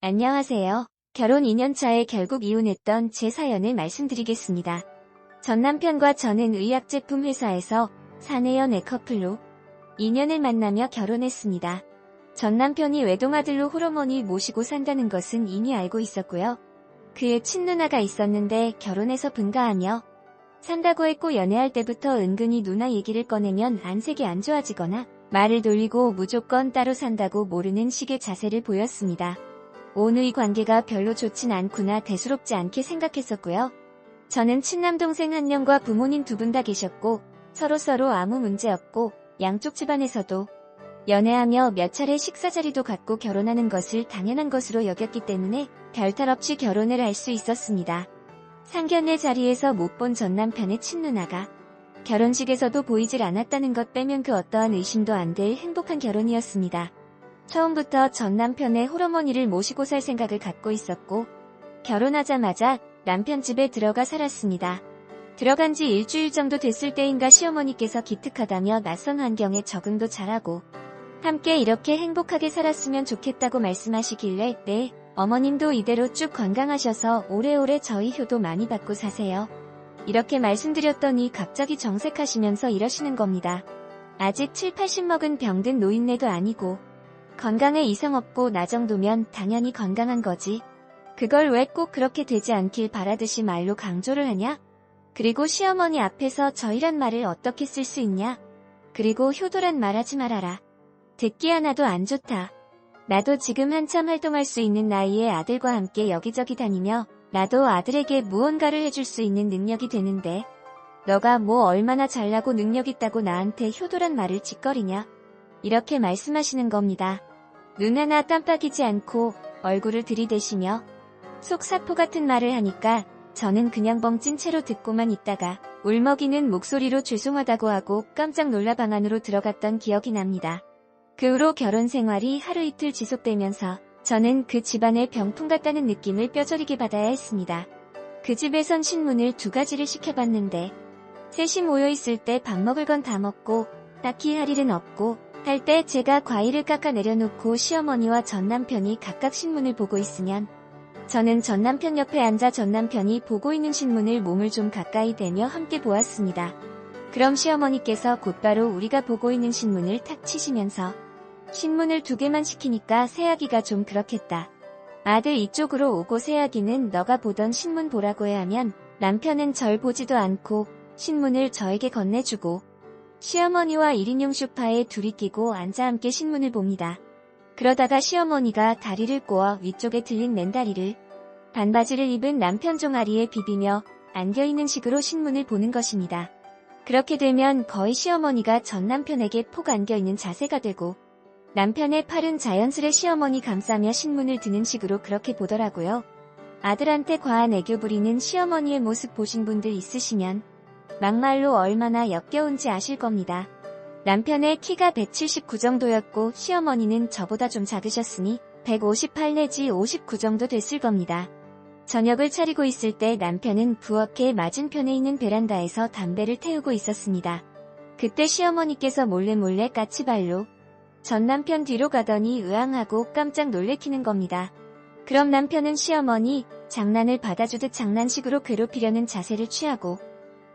안녕하세요. 결혼 2년차에 결국 이혼했던 제 사연을 말씀드리겠습니다. 전 남편과 저는 의약제품 회사에서 사내연애 커플로 2년을 만나며 결혼했습니다. 전 남편이 외동아들로 호르몬을 모시고 산다는 것은 이미 알고 있었고요. 그의 친누나가 있었는데 결혼해서 분가하며 산다고 했고 연애할 때부터 은근히 누나 얘기를 꺼내면 안색이 안 좋아지거나 말을 돌리고 무조건 따로 산다고 모르는 식의 자세를 보였습니다. 오늘의 관계가 별로 좋진 않구나 대수롭지 않게 생각했었고요. 저는 친남동생 한 명과 부모님 두 분 다 계셨고 서로 아무 문제 없고 양쪽 집안에서도 연애하며 몇 차례 식사 자리도 갖고 결혼하는 것을 당연한 것으로 여겼기 때문에 별탈 없이 결혼을 할 수 있었습니다. 상견례 자리에서 못 본 전 남편의 친누나가 결혼식에서도 보이질 않았다는 것 빼면 그 어떠한 의심도 안 될 행복한 결혼이었습니다. 처음부터 전 남편의 호르몬이를 모시고 살 생각을 갖고 있었고 결혼하자마자 남편 집에 들어가 살았습니다. 들어간 지 일주일 정도 됐을 때인가 시어머니께서 기특하다며 낯선 환경에 적응도 잘하고 함께 이렇게 행복하게 살았으면 좋겠다고 말씀하시길래 네, 어머님도 이대로 쭉 건강하셔서 오래오래 저희 효도 많이 받고 사세요. 이렇게 말씀드렸더니 갑자기 정색하시면서 이러시는 겁니다. 아직 7, 80 먹은 병든 노인네도 아니고 건강에 이상 없고 나 정도면 당연히 건강한 거지. 그걸 왜 꼭 그렇게 되지 않길 바라듯이 말로 강조를 하냐? 그리고 시어머니 앞에서 저희란 말을 어떻게 쓸 수 있냐? 그리고 효도란 말하지 말아라. 듣기 하나도 안 좋다. 나도 지금 한참 활동할 수 있는 나이에 아들과 함께 여기저기 다니며 나도 아들에게 무언가를 해줄 수 있는 능력이 되는데 너가 뭐 얼마나 잘나고 능력 있다고 나한테 효도란 말을 짓거리냐? 이렇게 말씀하시는 겁니다. 눈 하나 깜빡이지 않고 얼굴을 들이대시며 속사포 같은 말을 하니까 저는 그냥 뻥찐 채로 듣고만 있다가 울먹이는 목소리로 죄송하다고 하고 깜짝 놀라 방 안으로 들어갔던 기억이 납니다. 그 후로 결혼 생활이 하루 이틀 지속되면서 저는 그 집안의 병풍 같다는 느낌을 뼈저리게 받아야 했습니다. 그 집에선 신문을 2가지를 시켜봤는데 셋이 모여있을 때 밥 먹을 건 다 먹고 딱히 할 일은 없고 할 때 제가 과일을 깎아 내려놓고 시어머니와 전 남편이 각각 신문을 보고 있으면 저는 전 남편 옆에 앉아 전 남편이 보고 있는 신문을 몸을 좀 가까이 대며 함께 보았습니다. 그럼 시어머니께서 곧바로 우리가 보고 있는 신문을 탁 치시면서 신문을 2개만 시키니까 새아기가 좀 그렇겠다. 아들 이쪽으로 오고 새아기는 너가 보던 신문 보라고 해 하면 남편은 절 보지도 않고 신문을 저에게 건네주고 시어머니와 1인용 소파에 둘이 끼고 앉아 함께 신문을 봅니다. 그러다가 시어머니가 다리를 꼬아 위쪽에 들린 맨다리를 반바지를 입은 남편 종아리에 비비며 안겨있는 식으로 신문을 보는 것입니다. 그렇게 되면 거의 시어머니가 전 남편에게 폭 안겨있는 자세가 되고 남편의 팔은 자연스레 시어머니 감싸며 신문을 드는 식으로 그렇게 보더라고요. 아들한테 과한 애교 부리는 시어머니의 모습 보신 분들 있으시면 막말로 얼마나 역겨운지 아실 겁니다. 남편의 키가 179 정도였고 시어머니는 저보다 좀 작으셨으니 158 내지 59 정도 됐을 겁니다. 저녁을 차리고 있을 때 남편은 부엌에 맞은편에 있는 베란다에서 담배를 태우고 있었습니다. 그때 시어머니께서 몰래 까치발로 전 남편 뒤로 가더니 으앙하고 깜짝 놀래키는 겁니다. 그럼 남편은 시어머니 장난을 받아주듯 장난식으로 괴롭히려는 자세를 취하고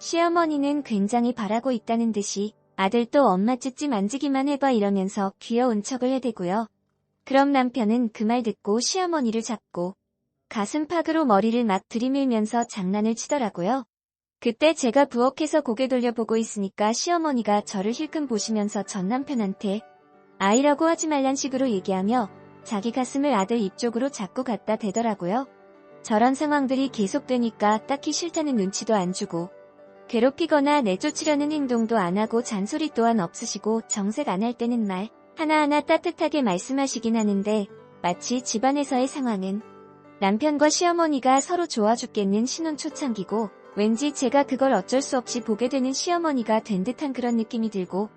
시어머니는 굉장히 바라고 있다는 듯이 아들도 엄마 찌찌 만지기만 해봐 이러면서 귀여운 척을 해대고요. 그럼 남편은 그 말 듣고 시어머니를 잡고 가슴팍으로 머리를 막 들이밀면서 장난을 치더라고요. 그때 제가 부엌에서 고개 돌려보고 있으니까 시어머니가 저를 힐끔 보시면서 전 남편한테 아이라고 하지 말란 식으로 얘기하며 자기 가슴을 아들 입 쪽으로 자꾸 갖다 대더라고요. 저런 상황들이 계속되니까 딱히 싫다는 눈치도 안 주고 괴롭히거나 내쫓으려는 행동도 안 하고 잔소리 또한 없으시고 정색 안 할 때는 말 하나하나 따뜻하게 말씀하시긴 하는데 마치 집안에서의 상황은 남편과 시어머니가 서로 좋아 죽겠는 신혼 초창기고 왠지 제가 그걸 어쩔 수 없이 보게 되는 시어머니가 된 듯한 그런 느낌이 들고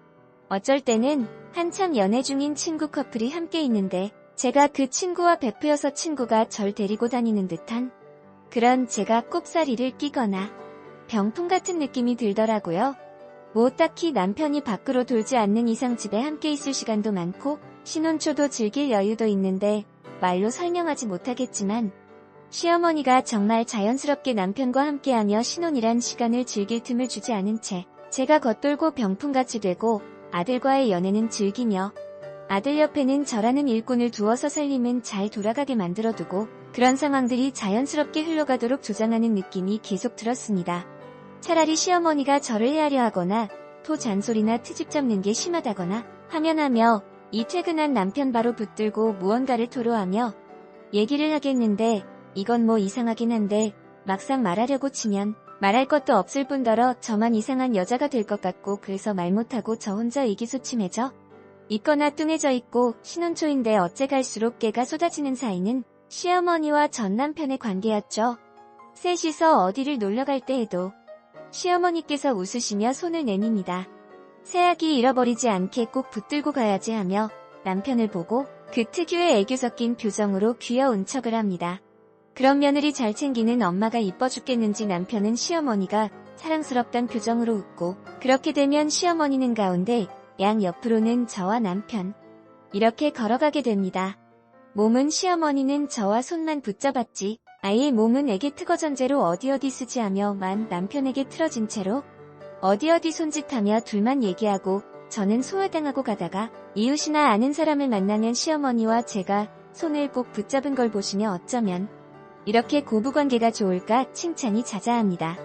어쩔 때는 한참 연애 중인 친구 커플이 함께 있는데 제가 그 친구와 베프여서 친구가 절 데리고 다니는 듯한 그런 제가 꼽사리를 끼거나 병풍 같은 느낌이 들더라고요. 뭐 딱히 남편이 밖으로 돌지 않는 이상 집에 함께 있을 시간도 많고 신혼 초도 즐길 여유도 있는데 말로 설명하지 못하겠지만 시어머니가 정말 자연스럽게 남편과 함께하며 신혼이란 시간을 즐길 틈을 주지 않은 채 제가 겉돌고 병풍같이 되고 아들과의 연애는 즐기며 아들 옆에는 저라는 일꾼을 두어서 살림은 잘 돌아가게 만들어두고 그런 상황들이 자연스럽게 흘러가도록 조장하는 느낌이 계속 들었습니다. 차라리 시어머니가 저를 헤아려 하거나 또 잔소리나 트집 잡는 게 심하다거나 하며 이 퇴근한 남편 바로 붙들고 무언가를 토로하며 얘기를 하겠는데 이건 뭐 이상하긴 한데 막상 말하려고 치면 말할 것도 없을 뿐더러 저만 이상한 여자가 될 것 같고 그래서 말 못하고 저 혼자 의기소침해져 있거나 뚱해져 있고 신혼 초인데 어째 갈수록 깨가 쏟아지는 사이는 시어머니와 전 남편의 관계였죠. 셋이서 어디를 놀러갈 때에도 시어머니께서 웃으시며 손을 내밉니다. 새아기 잃어버리지 않게 꼭 붙들고 가야지 하며 남편을 보고 그 특유의 애교 섞인 표정으로 귀여운 척을 합니다. 그런 며느리 잘 챙기는 엄마가 이뻐 죽겠는지 남편은 시어머니가 사랑스럽단 표정으로 웃고 그렇게 되면 시어머니는 가운데 양 옆으로는 저와 남편 이렇게 걸어가게 됩니다. 몸은 시어머니는 저와 손만 붙잡았지 아이의 몸은 애기 특허전제로 어디 쓰지 하며만 남편에게 틀어진 채로 어디 손짓하며 둘만 얘기하고 저는 소화당하고 가다가 이웃이나 아는 사람을 만나면 시어머니와 제가 손을 꼭 붙잡은 걸 보시며 어쩌면 이렇게 고부관계가 좋을까 칭찬이 자자합니다.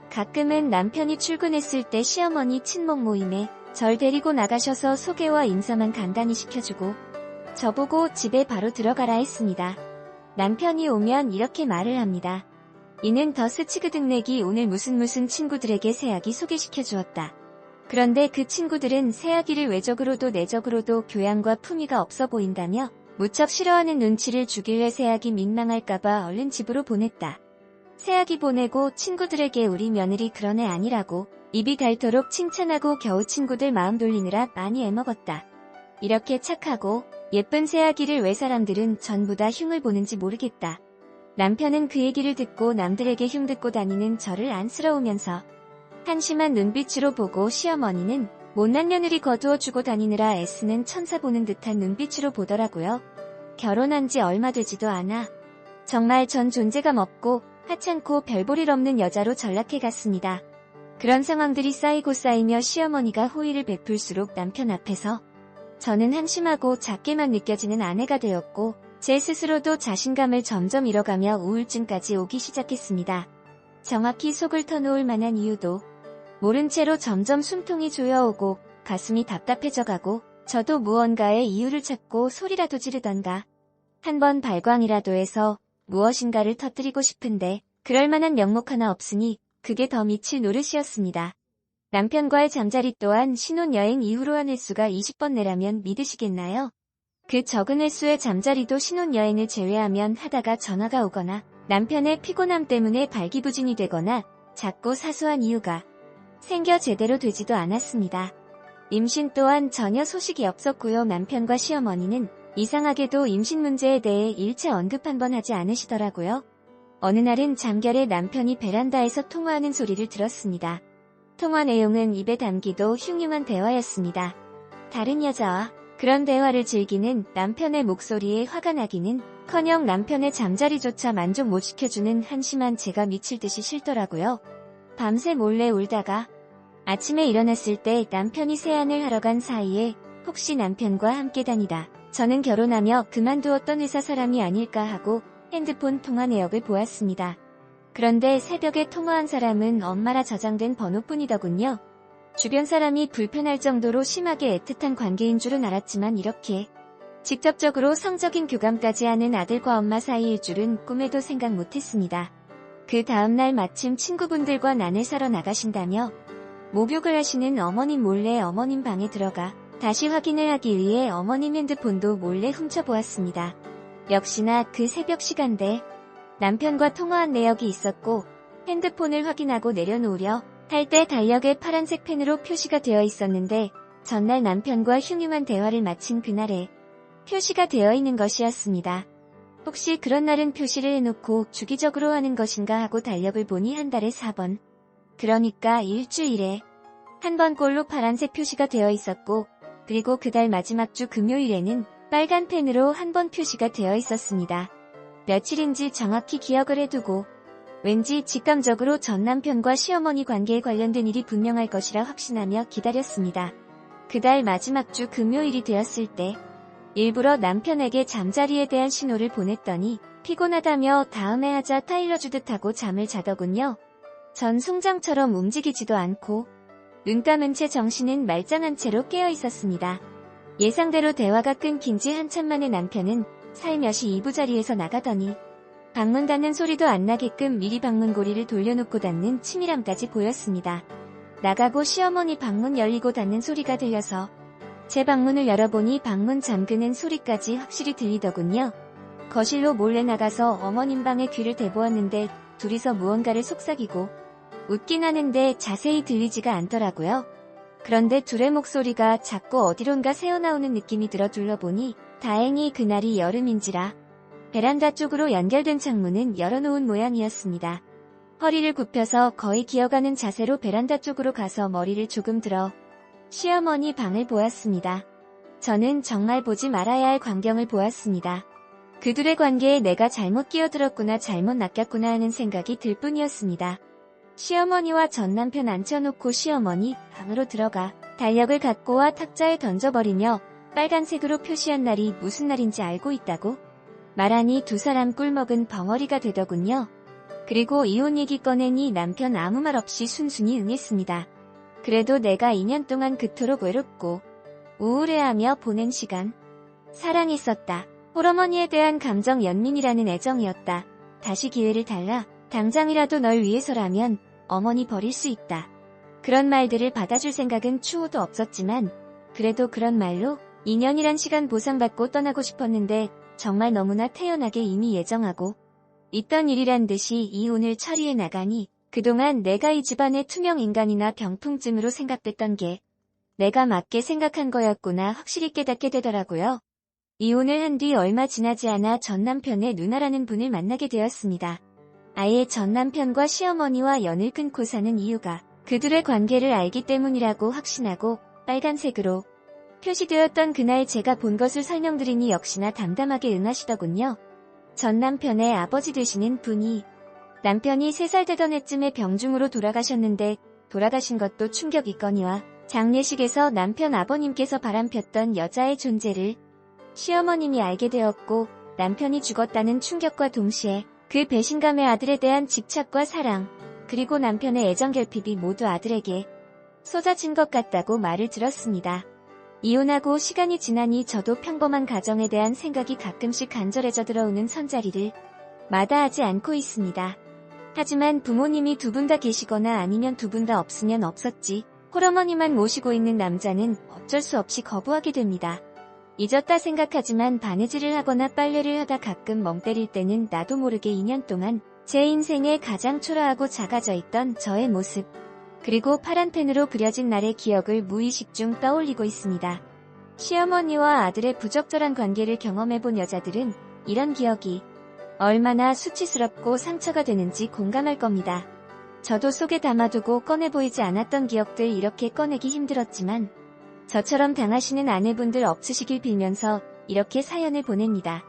가끔은 남편이 출근했을 때 시어머니 친목 모임에 절 데리고 나가셔서 소개와 인사만 간단히 시켜주고 저보고 집에 바로 들어가라 했습니다. 남편이 오면 이렇게 말을 합니다. 이는 더 스치그득내기 오늘 무슨 친구들에게 새아기 소개시켜 주었다. 그런데 그 친구들은 새아기를 외적으로도 내적으로도 교양과 품위가 없어 보인다며 무척 싫어하는 눈치를 주길래 새아기 민망할까봐 얼른 집으로 보냈다. 새아기 보내고 친구들에게 우리 며느리 그런 애 아니라고 입이 닳도록 칭찬하고 겨우 친구들 마음 돌리느라 많이 애먹었다. 이렇게 착하고 예쁜 새아기를 왜 사람들은 전부 다 흉을 보는지 모르겠다. 남편은 그 얘기를 듣고 남들에게 흉 듣고 다니는 저를 안쓰러우면서 한심한 눈빛으로 보고 시어머니는 못난 며느리 거두어주고 다니느라 애쓰는 천사 보는 듯한 눈빛으로 보더라고요. 결혼한 지 얼마 되지도 않아 정말 전 존재감 없고 하찮고 별볼일 없는 여자로 전락해 갔습니다. 그런 상황들이 쌓이고 쌓이며 시어머니가 호의를 베풀수록 남편 앞에서 저는 한심하고 작게만 느껴지는 아내가 되었고 제 스스로도 자신감을 점점 잃어가며 우울증까지 오기 시작했습니다. 정확히 속을 터놓을 만한 이유도 모른 채로 점점 숨통이 조여오고 가슴이 답답해져가고 저도 무언가의 이유를 찾고 소리라도 지르던가 한번 발광이라도 해서 무엇인가를 터뜨리고 싶은데 그럴 만한 명목 하나 없으니 그게 더 미칠 노릇이었습니다. 남편과의 잠자리 또한 신혼여행 이후로 한 횟수가 20번 내라면 믿으시겠나요? 그 적은 횟수의 잠자리도 신혼여행을 제외하면 하다가 전화가 오거나 남편의 피곤함 때문에 발기부진이 되거나 작고 사소한 이유가 생겨 제대로 되지도 않았습니다. 임신 또한 전혀 소식이 없었고요. 남편과 시어머니는 이상하게도 임신 문제에 대해 일체 언급 한 번 하지 않으시더라고요. 어느 날은 잠결에 남편이 베란다에서 통화하는 소리를 들었습니다. 통화 내용은 입에 담기도 흉흉한 대화였습니다. 다른 여자와 그런 대화를 즐기는 남편의 목소리에 화가 나기는커녕 남편의 잠자리조차 만족 못 시켜주는 한심한 제가 미칠 듯이 싫더라고요. 밤새 몰래 울다가 아침에 일어났을 때 남편이 세안을 하러 간 사이에 혹시 남편과 함께 다니다 저는 결혼하며 그만두었던 회사 사람이 아닐까 하고 핸드폰 통화 내역을 보았습니다. 그런데 새벽에 통화한 사람은 엄마라 저장된 번호뿐이더군요. 주변 사람이 불편할 정도로 심하게 애틋한 관계인 줄은 알았지만 이렇게 직접적으로 성적인 교감까지 하는 아들과 엄마 사이일 줄은 꿈에도 생각 못했습니다. 그 다음날 마침 친구분들과 난을 사러 나가신다며 목욕을 하시는 어머님 몰래 어머님 방에 들어가 다시 확인을 하기 위해 어머님 핸드폰도 몰래 훔쳐보았습니다. 역시나 그 새벽 시간대 남편과 통화한 내역이 있었고 핸드폰을 확인하고 내려놓으려 할 때 달력에 파란색 펜으로 표시가 되어 있었는데 전날 남편과 흉흉한 대화를 마친 그날에 표시가 되어 있는 것이었습니다. 혹시 그런 날은 표시를 해놓고 주기적으로 하는 것인가 하고 달력을 보니 한 달에 4번. 그러니까 일주일에 한 번꼴로 파란색 표시가 되어 있었고 그리고 그달 마지막 주 금요일에는 빨간 펜으로 한 번 표시가 되어 있었습니다. 며칠인지 정확히 기억을 해두고 왠지 직감적으로 전 남편과 시어머니 관계에 관련된 일이 분명할 것이라 확신하며 기다렸습니다. 그달 마지막 주 금요일이 되었을 때 일부러 남편에게 잠자리에 대한 신호를 보냈더니 피곤하다며 다음에 하자 타일러주듯 하고 잠을 자더군요. 전 송장처럼 움직이지도 않고 눈 감은 채 정신은 말짱한 채로 깨어 있었습니다. 예상대로 대화가 끊긴 지 한참 만에 남편은 살며시 이부자리에서 나가더니 방문 닫는 소리도 안 나게끔 미리 방문고리를 돌려놓고 닫는 치밀함까지 보였습니다. 나가고 시어머니 방문 열리고 닫는 소리가 들려서 제 방문을 열어보니 방문 잠그는 소리까지 확실히 들리더군요. 거실로 몰래 나가서 어머님 방에 귀를 대보았는데 둘이서 무언가를 속삭이고 웃긴 하는데 자세히 들리지가 않더라고요. 그런데 둘의 목소리가 자꾸 어디론가 새어나오는 느낌이 들어 둘러보니 다행히 그날이 여름인지라 베란다 쪽으로 연결된 창문은 열어놓은 모양이었습니다. 허리를 굽혀서 거의 기어가는 자세로 베란다 쪽으로 가서 머리를 조금 들어 시어머니 방을 보았습니다. 저는 정말 보지 말아야 할 광경을 보았습니다. 그들의 관계에 내가 잘못 끼어들었구나, 잘못 낚였구나 하는 생각이 들 뿐이었습니다. 시어머니와 전 남편 앉혀놓고 시어머니 방으로 들어가 달력을 갖고 와 탁자에 던져버리며 빨간색으로 표시한 날이 무슨 날인지 알고 있다고 말하니 두 사람 꿀먹은 벙어리가 되더군요. 그리고 이혼 얘기 꺼내니 남편 아무 말 없이 순순히 응했습니다. 그래도 내가 2년 동안 그토록 외롭고 우울해하며 보낸 시간 사랑했었다. 홀어머니에 대한 감정 연민이라는 애정이었다. 다시 기회를 달라. 당장이라도 널 위해서라면 어머니 버릴 수 있다. 그런 말들을 받아줄 생각은 추호도 없었지만 그래도 그런 말로 2년이란 시간 보상받고 떠나고 싶었는데 정말 너무나 태연하게 이미 예정하고 있던 일이란 듯이 이혼을 처리해 나가니 그동안 내가 이 집안의 투명 인간이나 병풍쯤으로 생각됐던 게 내가 맞게 생각한 거였구나 확실히 깨닫게 되더라고요. 이혼을 한 뒤 얼마 지나지 않아 전 남편의 누나라는 분을 만나게 되었습니다. 아예 전 남편과 시어머니와 연을 끊고 사는 이유가 그들의 관계를 알기 때문이라고 확신하고 빨간색으로 표시되었던 그날 제가 본 것을 설명드리니 역시나 담담하게 응하시더군요. 전 남편의 아버지 되시는 분이 남편이 3살 되던 해쯤에 병중으로 돌아가셨는데 돌아가신 것도 충격이거니와 장례식에서 남편 아버님께서 바람폈던 여자의 존재를 시어머님이 알게 되었고 남편이 죽었다는 충격과 동시에 그 배신감의 아들에 대한 집착과 사랑 그리고 남편의 애정 결핍이 모두 아들에게 쏟아진 것 같다고 말을 들었습니다. 이혼하고 시간이 지나니 저도 평범한 가정에 대한 생각이 가끔씩 간절해져 들어오는 선자리를 마다하지 않고 있습니다. 하지만 부모님이 두 분 다 계시거나 아니면 두 분 다 없으면 없었지 홀어머니만 모시고 있는 남자는 어쩔 수 없이 거부하게 됩니다. 잊었다 생각하지만 바느질을 하거나 빨래를 하다 가끔 멍 때릴 때는 나도 모르게 2년 동안 제 인생에 가장 초라하고 작아져 있던 저의 모습 그리고 파란 펜으로 그려진 날의 기억을 무의식 중 떠올리고 있습니다. 시어머니와 아들의 부적절한 관계를 경험해본 여자들은 이런 기억이 얼마나 수치스럽고 상처가 되는지 공감할 겁니다. 저도 속에 담아두고 꺼내 보이지 않았던 기억들 이렇게 꺼내기 힘들었지만 저처럼 당하시는 아내분들 없으시길 빌면서 이렇게 사연을 보냅니다.